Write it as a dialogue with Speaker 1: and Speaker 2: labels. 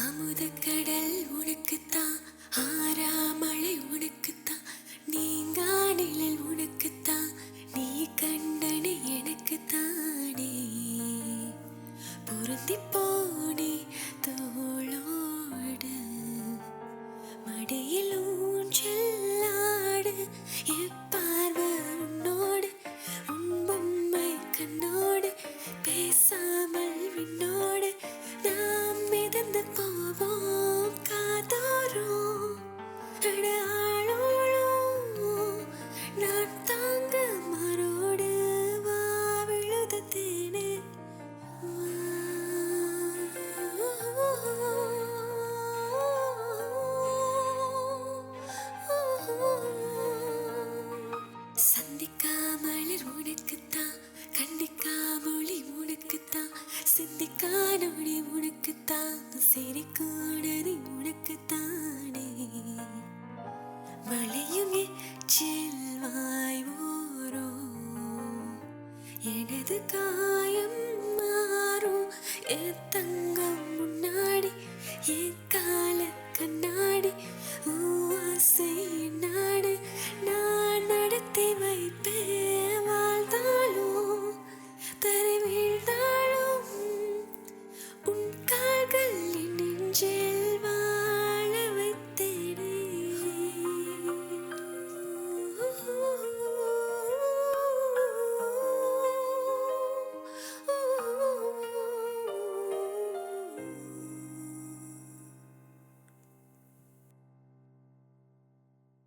Speaker 1: அமுதக்கடல் உனக்குத்தான், ஆறாமழை உனக்குத்தான், நீங்கா நிழல் உனக்குத்தான், நீ கண்டனே எனக்குத்தானே. பொருந்தி போனே தோளோடு, மடியில் ஊஞ்சலாடு, எப்பார்வை உன்னோடு, உன் பொம்மை கண்ணோடு, பேசாமல் விண்ணோடு நாம் மிதந்து போவோம் காதோறும். அட ஆளோளும் நான் தாங்க மரோடு, வா விழுது தேனே வா. சந்திக்காமலர் உனக்குத்தான், கண்டிக்காமொழி உனக்குத்தான், சிந்திக்கா நொடி உனக்குத்தான், சிரிக்கூடது உனக்குத்தானே. மழையும் செல்வாய்